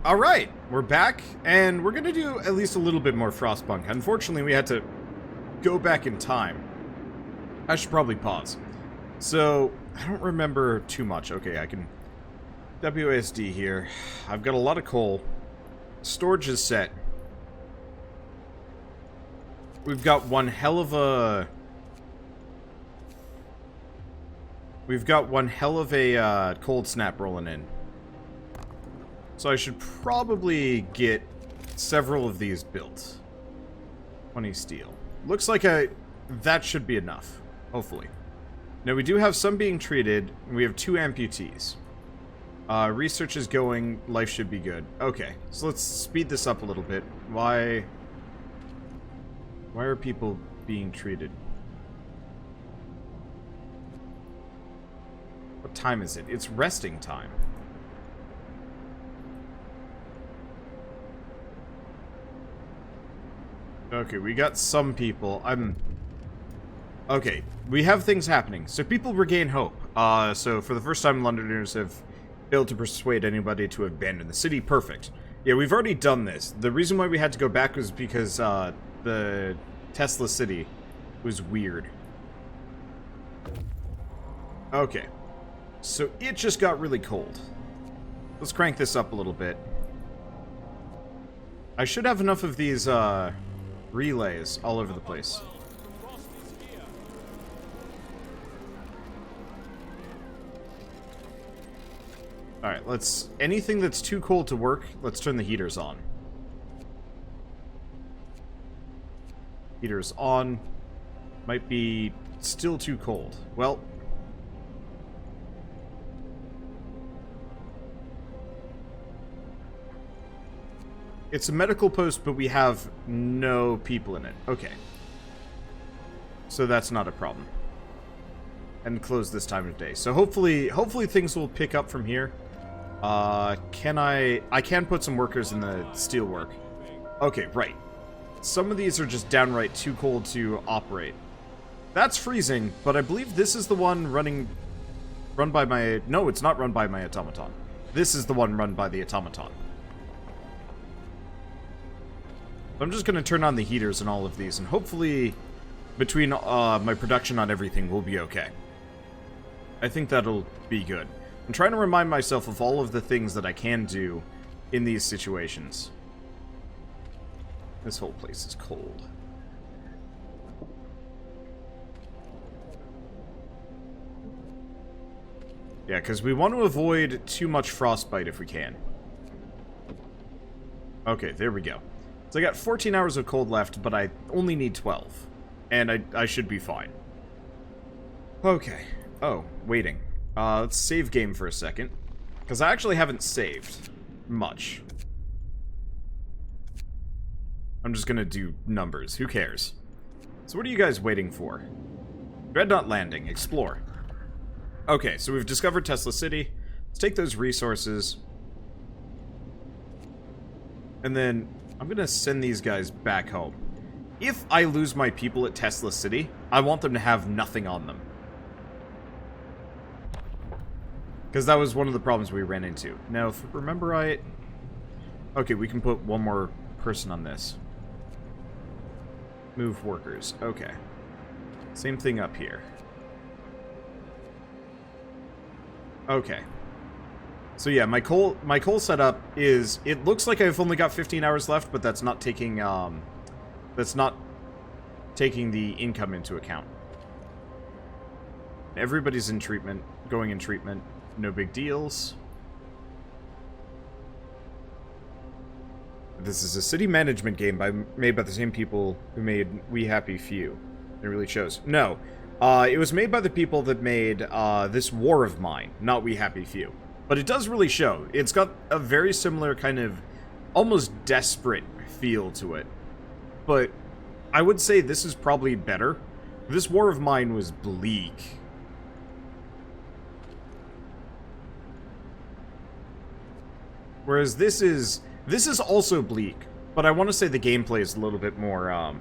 Alright, we're back, and we're gonna do at least a little bit more Frostpunk. Unfortunately, we had to go back in time. I should probably pause. So, I don't remember too much. Okay, I can WASD here. I've got a lot of coal. Storage is set. We've got one hell of a... cold snap rolling in. So I should probably get several of these built. 20 steel. Looks like that should be enough. Hopefully. Now we do have some being treated. We have 2 amputees. Research is going. Life should be good. Okay, so let's speed this up a little bit. Why are people being treated? What time is it? It's resting time. Okay, we got some people. Okay, we have things happening. So people regain hope. So for the first time, Londoners have failed to persuade anybody to abandon the city. Perfect. Yeah, we've already done this. The reason why we had to go back was because the Tesla city was weird. Okay. So it just got really cold. Let's crank this up a little bit. I should have enough of these, relays all over the place. Alright, let's... anything that's too cold to work, let's turn the heaters on. Heaters on. Might be still too cold. Well... it's a medical post, but we have no people in it. Okay. So that's not a problem. And close this time of day. So hopefully things will pick up from here. I can put some workers in the steel work. Okay, right. Some of these are just downright too cold to operate. That's freezing, but I believe this is the one run by my... no, it's not run by my automaton. This is the one run by the automaton. I'm just going to turn on the heaters in all of these, and hopefully, between my production on everything, we'll be okay. I think that'll be good. I'm trying to remind myself of all of the things that I can do in these situations. This whole place is cold. Yeah, because we want to avoid too much frostbite if we can. Okay, there we go. So I got 14 hours of cold left, but I only need 12. And I should be fine. Okay. Oh, waiting. Let's save game for a second. Because I actually haven't saved much. I'm just gonna do numbers. Who cares? So what are you guys waiting for? Dreadnought landing. Explore. Okay, so we've discovered Tesla City. Let's take those resources. And then... I'm gonna send these guys back home. If I lose my people at Tesla City, I want them to have nothing on them. Because that was one of the problems we ran into. Now, if I remember right... okay, we can put one more person on this. Move workers. Okay. Same thing up here. Okay. So yeah, my coal setup is, it looks like I've only got 15 hours left, but that's not taking the income into account. Everybody's in treatment, going in treatment, no big deals. This is a city management game made by the same people who made We Happy Few. It really shows. No, it was made by the people that made This War of Mine, not We Happy Few. But it does really show. It's got a very similar kind of almost desperate feel to it. But I would say this is probably better. This War of Mine was bleak. Whereas this is also bleak, but I want to say the gameplay is a little bit more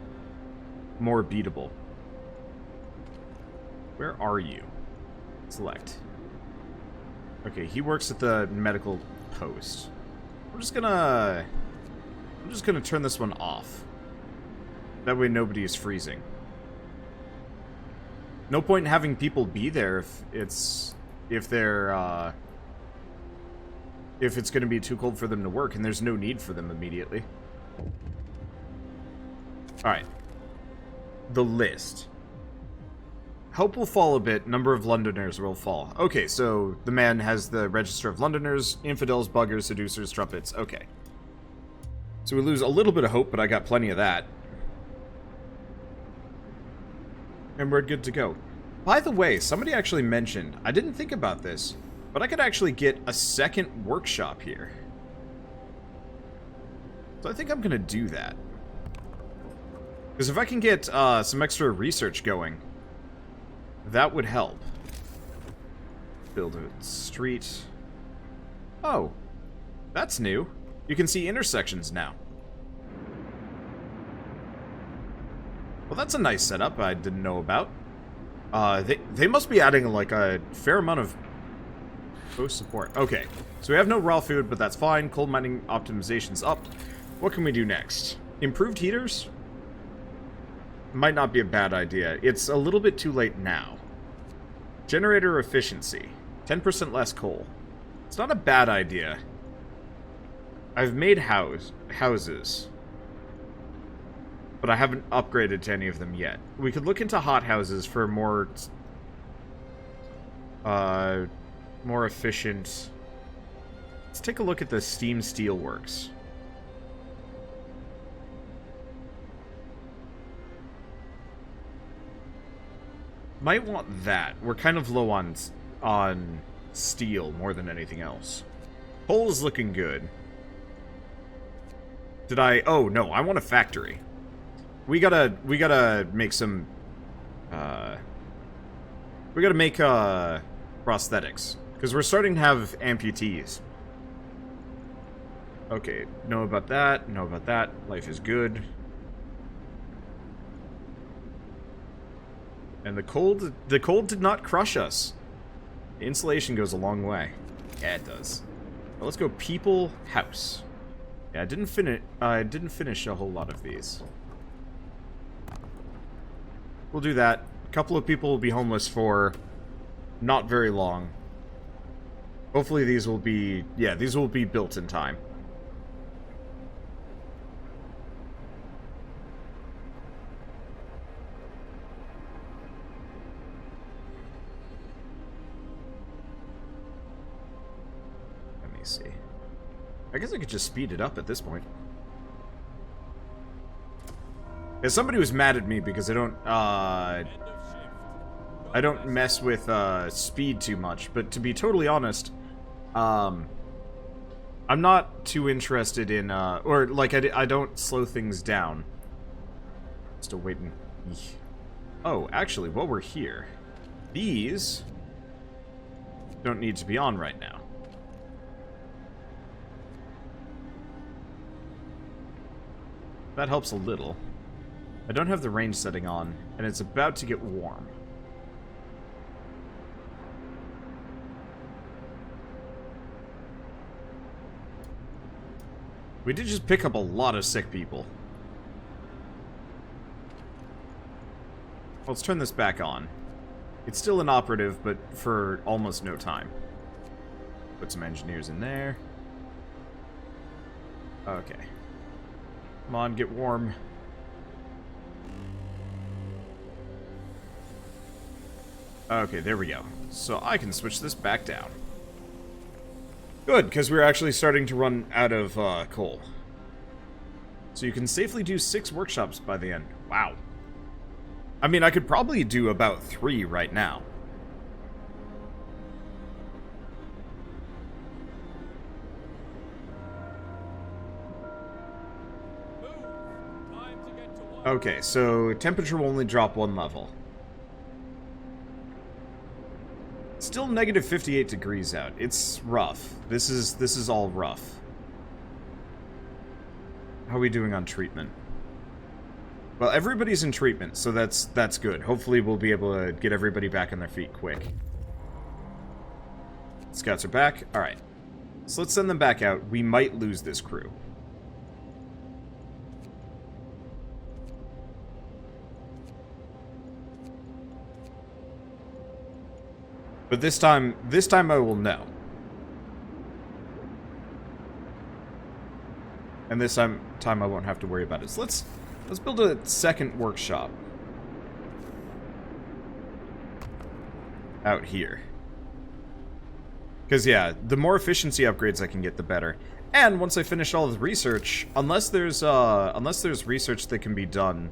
more beatable. Where are you? Select. Okay, he works at the medical post. I'm just gonna turn this one off. That way nobody is freezing. No point in having people be there if it's gonna be too cold for them to work, and there's no need for them immediately. Alright. The list. Help will fall a bit, number of Londoners will fall. Okay, so the man has the register of Londoners, infidels, buggers, seducers, trumpets. Okay. So we lose a little bit of hope, but I got plenty of that. And we're good to go. By the way, somebody actually mentioned, I didn't think about this, but I could actually get a second workshop here. So I think I'm going to do that. Because if I can get some extra research going, that would help. Build a street. Oh, that's new. You can see intersections now. Well, that's a nice setup I didn't know about. They must be adding, like, a fair amount of post support. Okay, so we have no raw food, but that's fine. Coal mining optimization's up. What can we do next? Improved heaters? Might not be a bad idea. It's a little bit too late now. Generator efficiency. 10% less coal. It's not a bad idea. I've made houses. But I haven't upgraded to any of them yet. We could look into hothouses for more efficient... Let's take a look at the steam steelworks. Might want that. We're kind of low on steel more than anything else. Coal is looking good. Did I... Oh, no, I want a factory. We gotta make some... we gotta make, prosthetics. Because we're starting to have amputees. Okay, know about that, know about that. Life is good. And the cold did not crush us. The insulation goes a long way. Yeah, it does. Well, let's go people, house. Yeah, I didn't finish a whole lot of these. We'll do that. A couple of people will be homeless for not very long. Hopefully these will be... Yeah, these will be built in time. Let me see. I guess I could just speed it up at this point. Yeah, somebody was mad at me because I don't mess with speed too much, but to be totally honest, I'm not too interested in or like I don't slow things down. Still waiting. Oh, actually, while we're here, these don't need to be on right now. That helps a little. I don't have the range setting on, and it's about to get warm. We did just pick up a lot of sick people. Let's turn this back on. It's still inoperative, but for almost no time. Put some engineers in there. Okay. Come on, get warm. Okay, there we go. So I can switch this back down. Good, because we're actually starting to run out of coal. So you can safely do 6 workshops by the end. Wow. I mean, I could probably do about 3 right now. Okay, so temperature will only drop 1 level. Still negative 58 degrees out. It's rough. This is all rough. How are we doing on treatment? Well, everybody's in treatment, so that's good. Hopefully we'll be able to get everybody back on their feet quick. Scouts are back. Alright. So let's send them back out. We might lose this crew. But this time I will know. And this time I won't have to worry about it. So let's build a second workshop. Out here. Because, yeah, the more efficiency upgrades I can get, the better. And once I finish all of the research, unless there's research that can be done...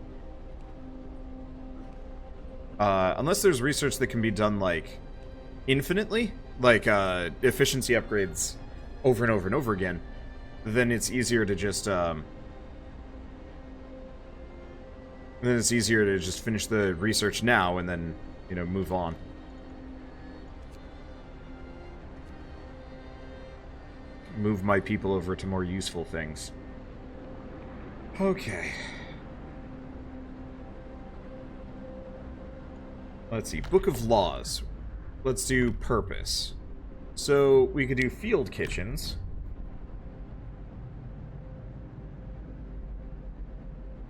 unless there's research that can be done, like, infinitely, like, efficiency upgrades over and over and over again, then it's easier to just, finish the research now and then, you know, move on. Move my people over to more useful things. Okay. Let's see. Book of Laws. Let's do purpose. So we could do field kitchens.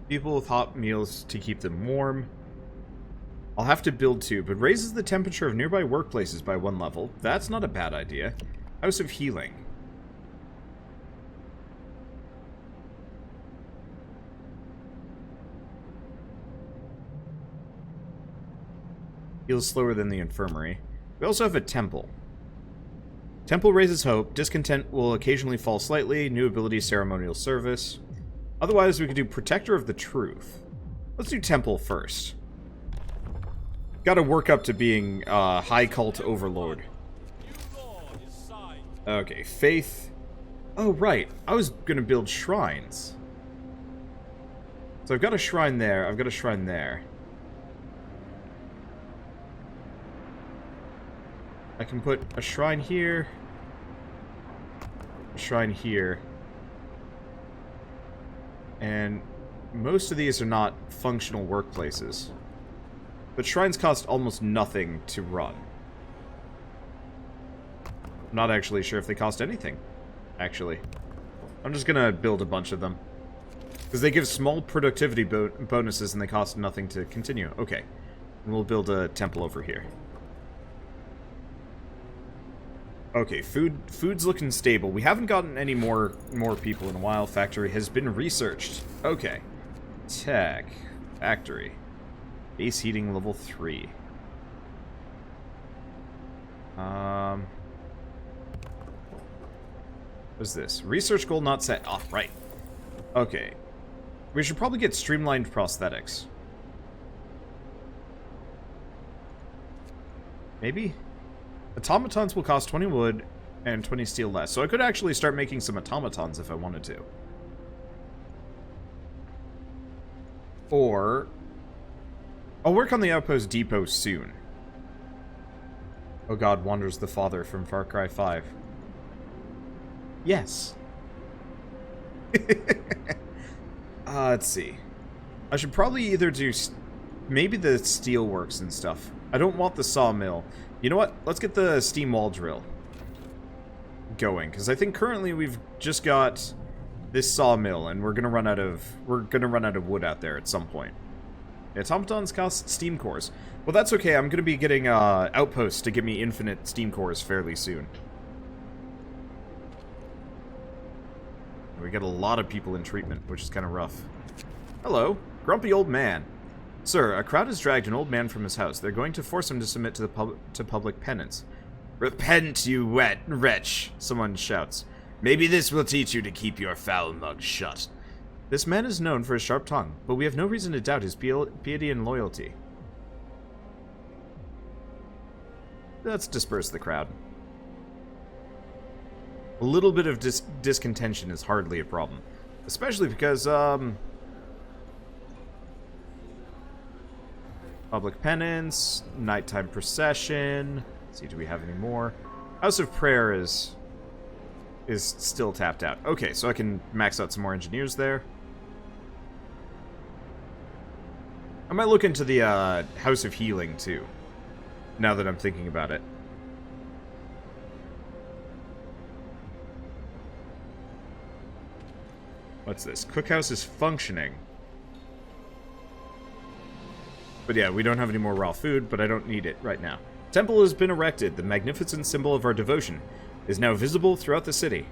People with hot meals to keep them warm. I'll have to build 2, but raises the temperature of nearby workplaces by 1 level. That's not a bad idea. House of Healing. Heals slower than the infirmary. We also have a temple. Temple raises hope. Discontent will occasionally fall slightly. New ability, ceremonial service. Otherwise, we could do protector of the truth. Let's do temple first. Gotta work up to being high cult overlord. Okay, faith. Oh, right. I was gonna build shrines. So I've got a shrine there. I've got a shrine there. I can put a shrine here, a shrine here, and most of these are not functional workplaces. But shrines cost almost nothing to run. I'm not actually sure if they cost anything, actually. I'm just gonna build a bunch of them. Because they give small productivity bonuses and they cost nothing to continue. Okay, and we'll build a temple over here. Okay, food's looking stable. We haven't gotten any more people in a while. Factory has been researched. Okay. Tech. Factory. Base heating level 3. What's this? Research goal not set. Oh, right. Okay. We should probably get streamlined prosthetics. Maybe? Automatons will cost 20 wood and 20 steel less. So I could actually start making some automatons if I wanted to. Or I'll work on the outpost depot soon. Oh god, wanders the father from Far Cry 5. Yes. Let's see. I should probably either do maybe the steelworks and stuff. I don't want the sawmill. You know what? Let's get the steam wall drill going, because I think currently we've just got this sawmill, and we're gonna run out of wood out there at some point. Yeah, automatons cost steam cores. Well, that's okay. I'm gonna be getting outposts to give me infinite steam cores fairly soon. We got a lot of people in treatment, which is kind of rough. Hello, grumpy old man. Sir, a crowd has dragged an old man from his house. They're going to force him to submit to public penance. Repent, you wet wretch, someone shouts. Maybe this will teach you to keep your foul mug shut. This man is known for his sharp tongue, but we have no reason to doubt his piety and loyalty. Let's disperse the crowd. A little bit of discontention is hardly a problem. Especially because, public penance, nighttime procession. Let's see, do we have any more? House of Prayer is still tapped out. Okay, so I can max out some more engineers there. I might look into the House of Healing too, now that I'm thinking about it. What's this? Cookhouse is functioning. But yeah, we don't have any more raw food, but I don't need it right now. Temple has been erected. The magnificent symbol of our devotion is now visible throughout the city.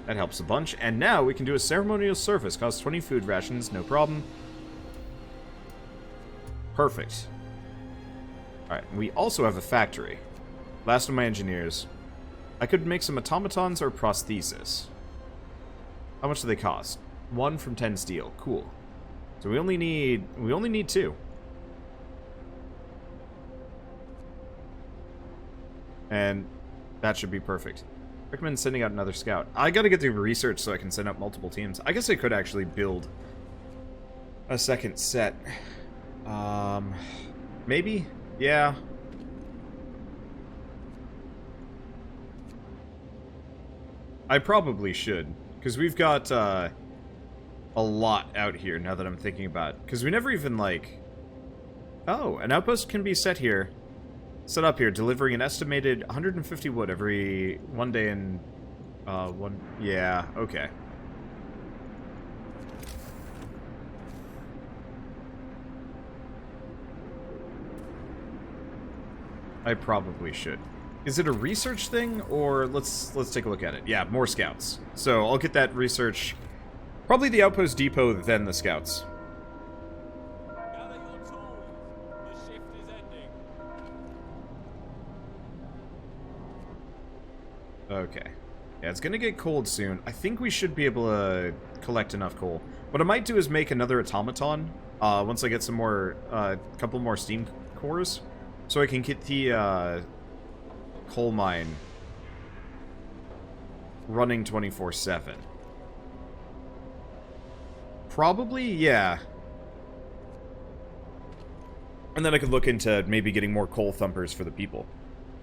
That helps a bunch. And now we can do a ceremonial service. Costs 20 food rations, no problem. Perfect. Alright, we also have a factory. Last of my engineers. I could make some automatons or prosthesis. How much do they cost? 1 from 10 steel. Cool. So we only need 2. And that should be perfect. Recommend sending out another scout. I gotta get the research so I can send out multiple teams. I guess I could actually build a second set. Maybe? Yeah. I probably should. Because we've got, a lot out here, now that I'm thinking about it. Because we never even, like... Oh, an outpost can be set here. Set up here, delivering an estimated 150 wood every 1 day in... Yeah, okay. I probably should. Is it a research thing, or let's take a look at it. Yeah, more scouts. So I'll get that research. Probably the outpost depot, then the scouts. Gather your tools. The shift is ending. Okay. Yeah, it's gonna get cold soon. I think we should be able to collect enough coal. What I might do is make another automaton. Once I get some more, couple more steam cores, so I can get the coal mine running 24/7. Probably, yeah. And then I could look into maybe getting more coal thumpers for the people.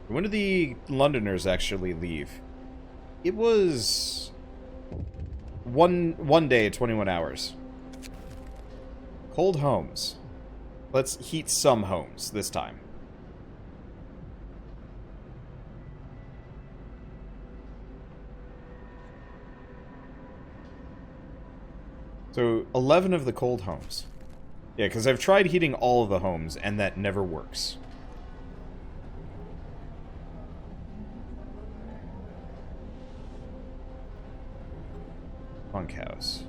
When did the Londoners actually leave? It was one day, 21 hours. Cold homes. Let's heat some homes this time. So, 11 of the cold homes. Yeah, because I've tried heating all of the homes, and that never works. Bunkhouse.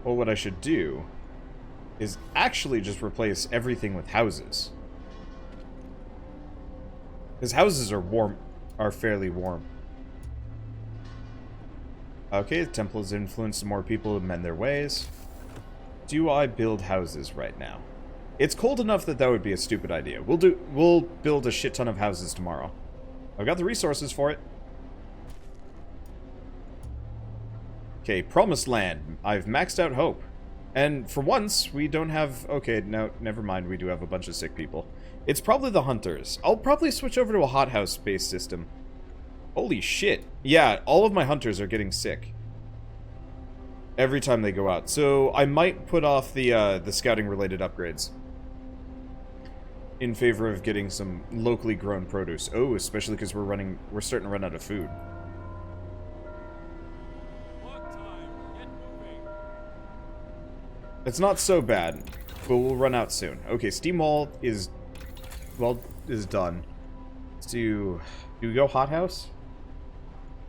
Well, what I should do is actually just replace everything with houses. Because houses are warm, are fairly warm. Okay, the temple has influenced more people to mend their ways. Do I build houses right now? It's cold enough that that would be a stupid idea. We'll build a shit ton of houses tomorrow. I've got the resources for it. Okay, Promised Land. I've maxed out Hope. And for once, we don't have... Okay, no, never mind. We do have a bunch of sick people. It's probably the Hunters. I'll probably switch over to a hothouse-based system. Holy shit. Yeah, all of my Hunters are getting sick. Every time they go out. So I might put off the scouting-related upgrades. In favor of getting some locally grown produce. Oh, especially because we're starting to run out of food. It's not so bad, but we'll run out soon. Okay, Steam Wall is, well, is done. Let's do we go hothouse?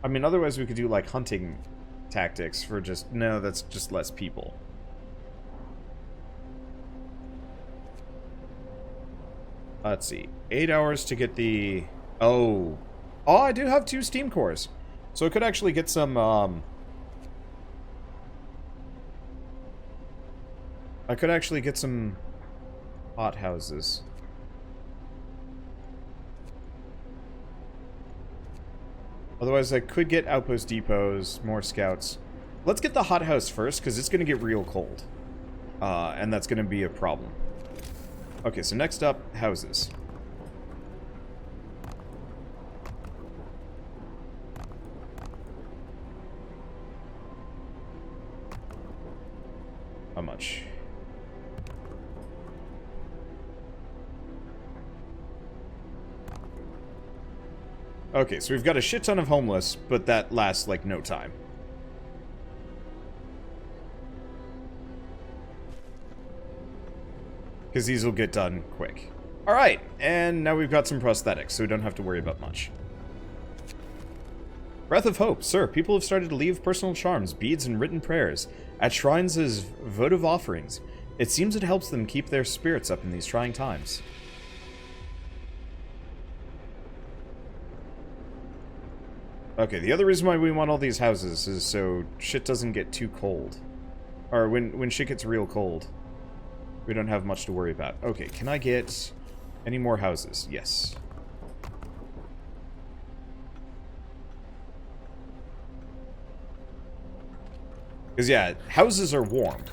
I mean, otherwise we could do, like, hunting tactics for just, no, that's just less people. Let's see, 8 hours to get the, oh, I do have 2 steam cores. So I could actually get some, I could actually get some hot houses. Otherwise, I could get outpost depots, more scouts. Let's get the hothouse first, because it's going to get real cold. And that's going to be a problem. Okay, so next up, houses. How much? Okay, so we've got a shit ton of homeless, but that lasts, like, no time. Because these will get done quick. Alright, and now we've got some prosthetics, so we don't have to worry about much. Breath of Hope. Sir, people have started to leave personal charms, beads, and written prayers at shrines as votive offerings. It seems it helps them keep their spirits up in these trying times. Okay, the other reason why we want all these houses is so shit doesn't get too cold. Or when shit gets real cold, we don't have much to worry about. Okay, can I get any more houses? Yes. Because, yeah, houses are warm.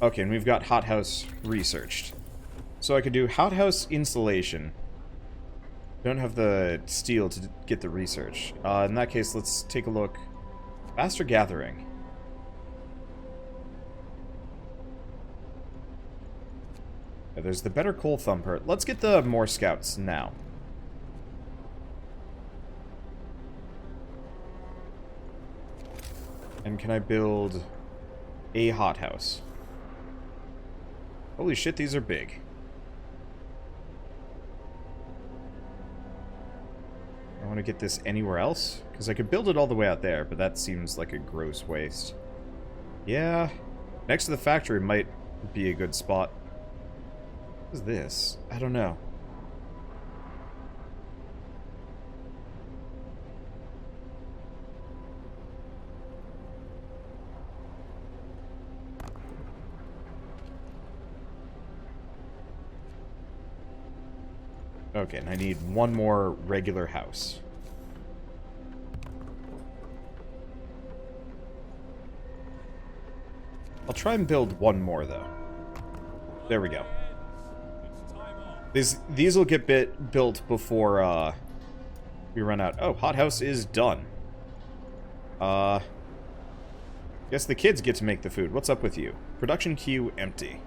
Okay, and we've got hothouse researched. So I could do hothouse installation. Don't have the steel to get the research. In that case, let's take a look. Faster gathering. Yeah, there's the better coal thumper. Let's get the more scouts now. And can I build a hothouse? Holy shit, these are big. I want to get this anywhere else? Because I could build it all the way out there, but that seems like a gross waste. Yeah, next to the factory might be a good spot. What is this? I don't know. Okay, and I need one more regular house. I'll try and build one more, though. There we go. These will get built before we run out. Oh, hothouse is done. Guess the kids get to make the food. What's up with you? Production queue empty.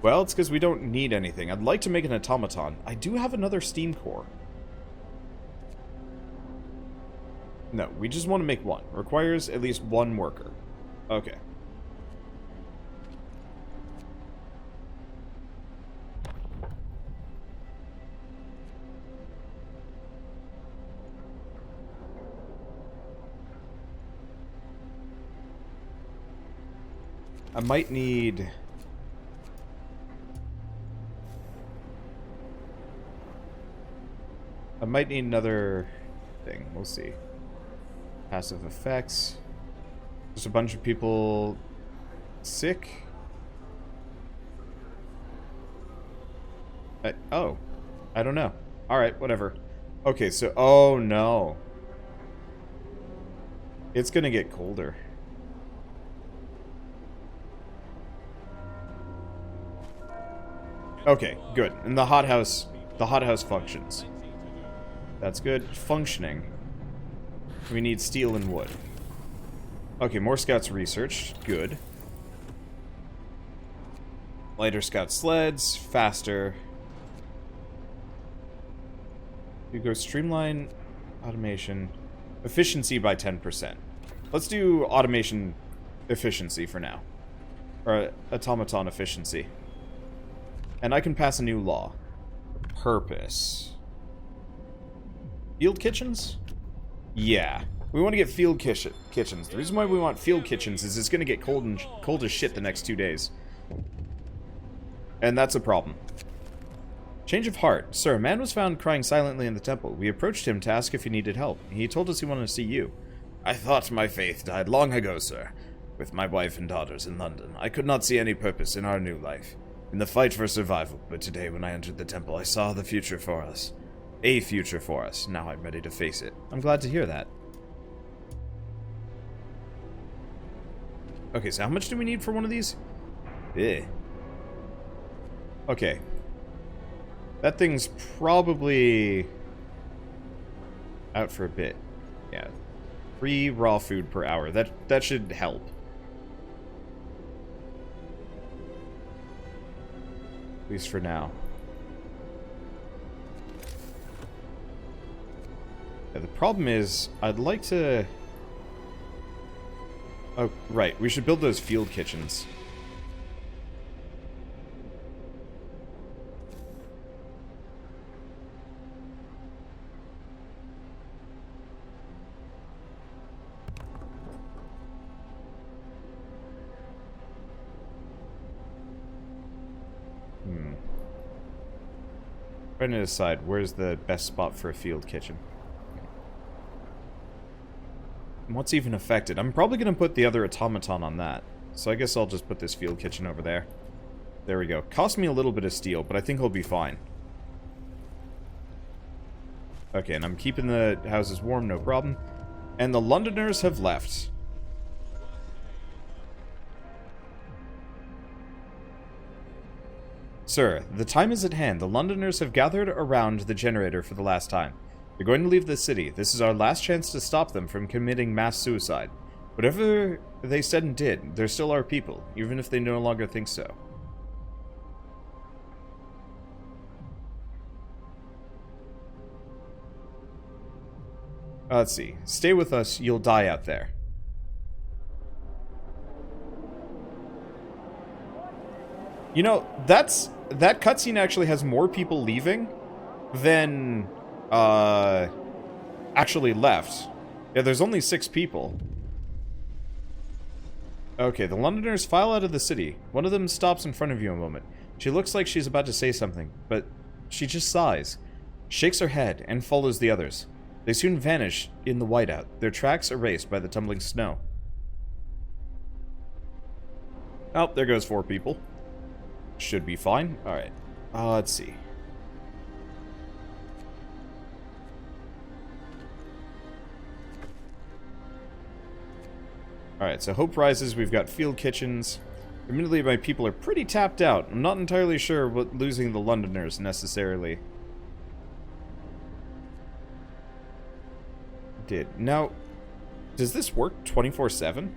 Well, it's because we don't need anything. I'd like to make an automaton. I do have another steam core. No, we just want to make one. Requires at least one worker. Okay. I might need... another thing. We'll see. Passive effects. Just a bunch of people sick. Oh. I don't know. Alright, whatever. Okay, so... Oh, no. It's gonna get colder. Okay, good. And the hothouse functions. That's good. Functioning. We need steel and wood. Okay, more scouts researched. Good. Lighter scout sleds. Faster. We go streamline automation. Efficiency by 10%. Let's do automation efficiency for now. Or automaton efficiency. And I can pass a new law. Purpose. Field kitchens? Yeah. We want to get field kitchens. The reason why we want field kitchens is it's going to get cold as shit the next 2 days. And that's a problem. Change of heart. Sir, a man was found crying silently in the temple. We approached him to ask if he needed help. He told us he wanted to see you. I thought my faith died long ago, sir. With my wife and daughters in London, I could not see any purpose in our new life. In the fight for survival, but today when I entered the temple, I saw the future for us. A future for us. Now I'm ready to face it. I'm glad to hear that. Okay, so how much do we need for one of these? Eh. Okay. That thing's probably out for a bit. Yeah. 3 raw food per hour. That should help. At least for now. Yeah, the problem is, I'd like to... Oh, right. We should build those field kitchens. Trying to decide where's the best spot for a field kitchen. And what's even affected? I'm probably going to put the other automaton on that. So I guess I'll just put this field kitchen over there. There we go. Cost me a little bit of steel, but I think I'll be fine. Okay, and I'm keeping the houses warm, no problem. And the Londoners have left. Sir, the time is at hand. The Londoners have gathered around the generator for the last time. They're going to leave the city. This is our last chance to stop them from committing mass suicide. Whatever they said and did, they're still our people, even if they no longer think so. Let's see. Stay with us, you'll die out there. You know, that cutscene actually has more people leaving than actually left. Yeah, there's only 6 people. Okay, the Londoners file out of the city. One of them stops in front of you a moment. She looks like she's about to say something, but she just sighs, shakes her head, and follows the others. They soon vanish in the whiteout, their tracks erased by the tumbling snow. Oh, there goes 4 people. Should be fine. Alright. Let's see. Alright, so hope rises. We've got field kitchens. Admittedly, my people are pretty tapped out. I'm not entirely sure what losing the Londoners necessarily did. Now, does this work 24/7?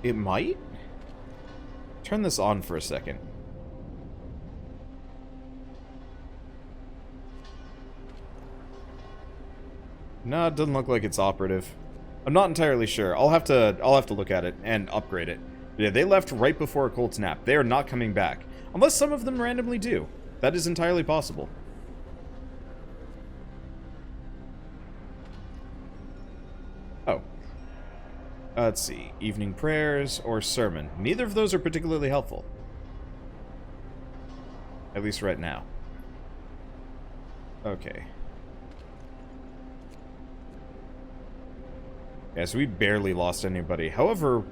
It might? Turn this on for a second. No, it doesn't look like it's operative. I'm not entirely sure. I'll have to look at it and upgrade it. But yeah, they left right before a cold snap. They are not coming back. Unless some of them randomly do. That is entirely possible. Oh. Let's see. Evening prayers or sermon. Neither of those are particularly helpful. At least right now. Okay. Yeah, so we barely lost anybody. However...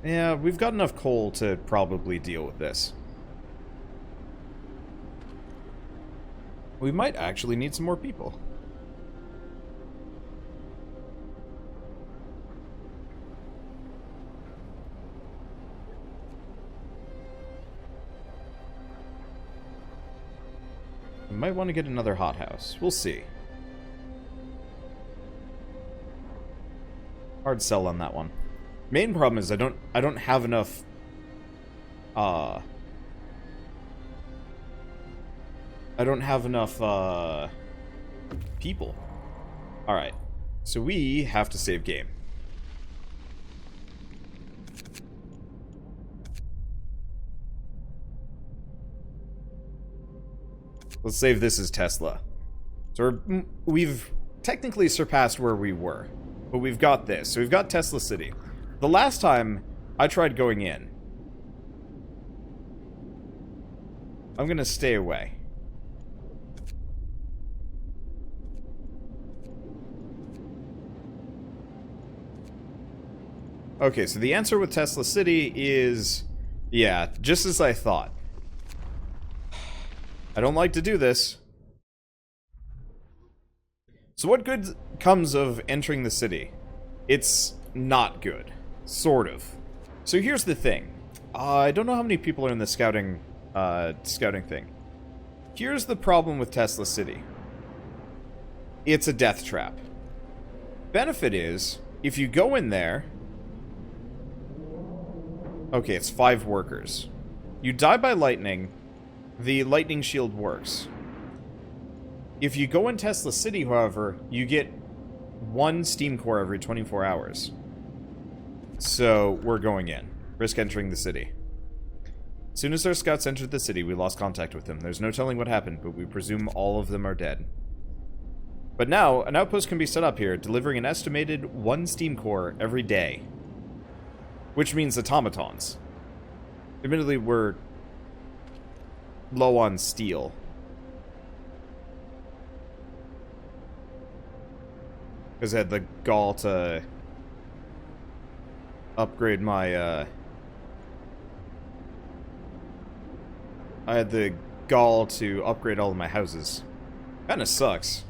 yeah, we've got enough coal to probably deal with this. We might actually need some more people. We might want to get another hothouse. We'll see. Hard sell on that one. Main problem is I don't have enough I don't have enough people. Alright. So we have to save game. Let's save this as Tesla. So we've technically surpassed where we were. But we've got this. So we've got Tesla City. The last time I tried going in, I'm gonna stay away. Okay, so the answer with Tesla City is... yeah, just as I thought. I don't like to do this. So what good comes of entering the city? It's not good. Sort of. So here's the thing. I don't know how many people are in the scouting thing. Here's the problem with Tesla City. it's a death trap. Benefit is, if you go in there... Okay, it's 5 workers. You die by lightning, the lightning shield works. If you go and test the city, however, you get 1 steam core every 24 hours. So, we're going in. Risk entering the city. As soon as our scouts entered the city, we lost contact with them. There's no telling what happened, but we presume all of them are dead. But now, an outpost can be set up here, delivering an estimated 1 steam core every day. Which means automatons. Admittedly, we're low on steel. Because I had the gall to upgrade my, I had the gall to upgrade all of my houses. Kinda sucks.